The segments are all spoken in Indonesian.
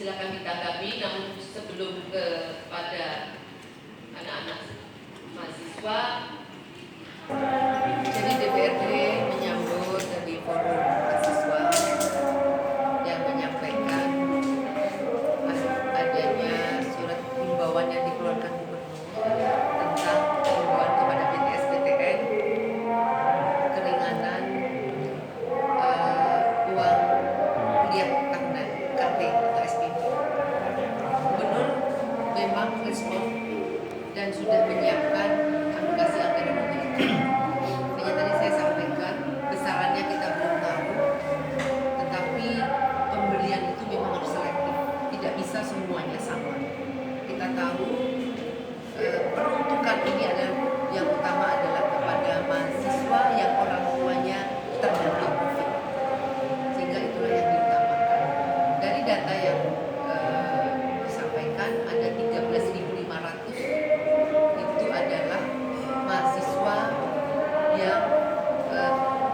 silakan ditanggapi. Namun sebelum kepada anak-anak mahasiswa, jadi DPRD menyambut dari forum mahasiswa yang menyampaikan adanya surat himbauan yang dikeluarkan Gubernur tentang himbauan kepada BTS PTN keringanan uang kuliah tahunan KP atau SPP. Gubernur memang respon dan sudah menyiapkan alokasi anggaran untuk itu. Hanya tadi saya sampaikan besarannya kita belum tahu, tetapi pemberian itu memang harus selektif, tidak bisa semuanya sama. Kita tahu peruntukan ini adalah yang utama adalah kepada mahasiswa yang orang tuanya terdampak COVID, sehingga itulah yang diutamakan. Dari data yang disampaikan ada 13.500 itu adalah mahasiswa yang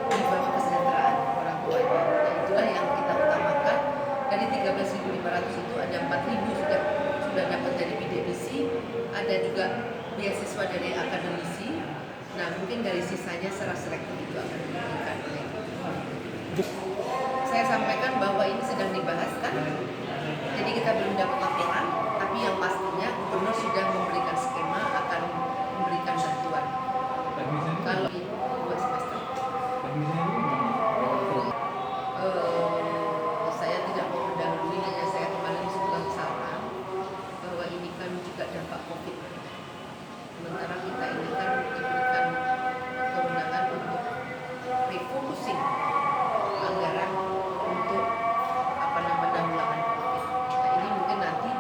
di bawah kesejahteraan orang tuanya. Nah, itulah yang kita utamakan. Dari 13.500 itu ada 4.000 sudah dapat dari bidik misi, ada juga beasiswa dari akademisi. Nah, mungkin dari sisanya secara selektif itu akan diberikan oleh. Saya sampaikan bahwa ini sedang dibahas kan, jadi kita belum dapat laporan, tapi yang pastinya Gubernur sudah memberikan skema akan memberikan bantuan. Kalau ini 2 semester, saya tidak mau mendahului, hanya saya kemarin sudah saran bahwa ini kan juga dampak COVID. Sementara kita ini kan diberikan kewenangan untuk refocusing anggaran untuk penanggulangan COVID. Nah, ini mungkin nanti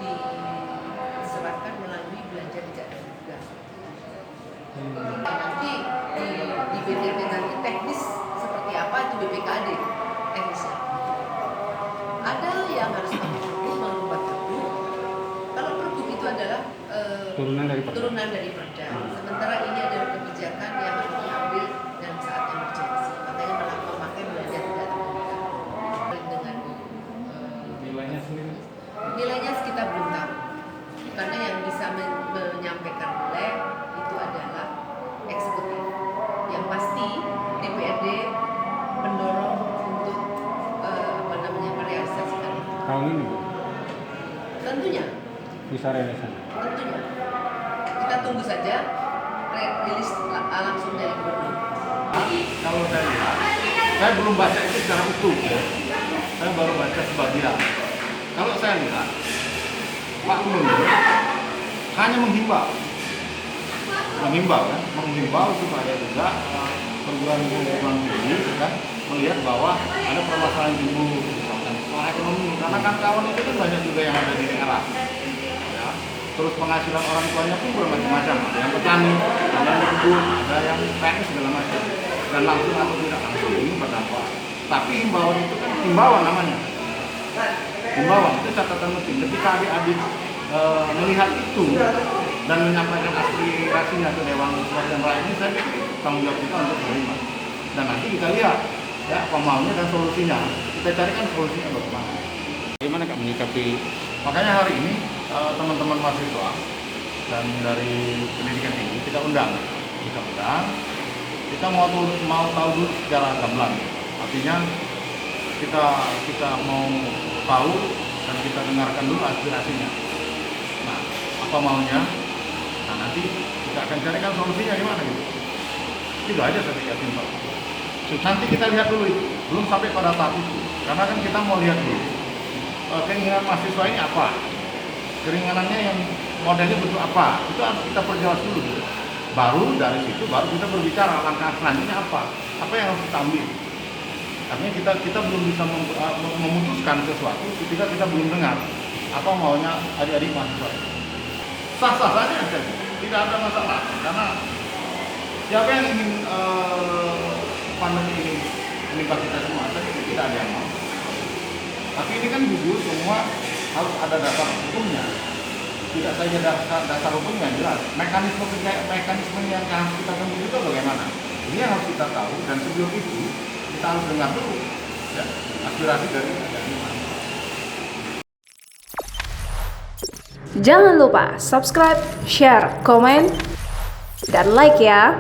diserahkan melalui belanja tidak terduga. Nanti di BTP nanti teknis seperti apa itu BPKAD teknisnya. Ada yang harus membuat perbu. Kalau perbu itu adalah turunan dari perda. Sementara ini adalah kebijakan yang harus diambil dalam saat emergency. Makanya memakai belanja tidak terduga. Dengan nilainya sendiri? Nilainya kita belum tahu. Karena yang bisa menyampaikan nilai itu adalah eksekutif. Yang pasti DPRD mendorong untuk merealisasikan itu. Tahun ini Tentunya. bisa realisasi. Tentunya. Kita tunggu saja rilis langsung dari Gubernur. Kalau saya lihat, saya belum baca itu secara utuh ya. Saya baru baca sebagian. Kalau saya lihat, Pak Gubernur hanya menghimbau kan, menghimbau supaya juga perguruan tinggi kan melihat bahwa ada permasalahan timbul soal ekonomi. Karena kan kawan itu kan banyak juga yang ada di daerah. Ya. Terus penghasilan orang tuanya pun bermacam-macam. Ada yang petani, ada yang kebun, ada yang PNS segala macam. Dan langsung atau tidak langsung ini berdampak. Tapi himbauan itu kan himbauan namanya. Himbauan itu catatan penting. Ketika adik-adik melihat itu dan menyampaikan aspirasinya ke Dewan Perwakilan Rakyat ini, saya pikir tanggung jawab kita untuk menerima. Dan nanti kita lihat ya apa maunya dan solusinya. Kita carikan solusinya bagaimana. Bagaimana Kak menyikapi? Makanya hari ini teman-teman mahasiswa dan dari pendidikan tinggi kita undang, kita mau tahu dulu secara gamblang. Artinya kita mau tahu dan kita dengarkan dulu aspirasinya. Nah, apa maunya? Nah, nanti kita akan carikan solusinya gimana gitu. Itu aja saya pikir simpel. Nanti kita lihat dulu itu, belum sampai pada tahap itu. Karena kan kita mau lihat dulu keinginan mahasiswa ini apa, keringanannya yang modelnya bentuk apa, itu harus kita perjelas dulu. Baru dari situ baru kita berbicara langkah selanjutnya apa yang harus kita ambil. Artinya kita belum bisa memutuskan sesuatu ketika kita belum dengar apa maunya adik-adik mahasiswa. Sah-sah saja, tidak ada masalah. Karena siapa yang ingin pandemi ini menimpa kita semua, saya pikir tidak ada yang mau. Tapi ini kan jujur semua harus ada dasar hukumnya. Tidak saja dasar hukumnya jelas. Mekanisme yang harus kita tempuh itu bagaimana? Ini yang harus kita tahu dan sebelum itu kita harus dengar dulu ya, aspirasi dari Jangan lupa subscribe, share, komen, dan like ya.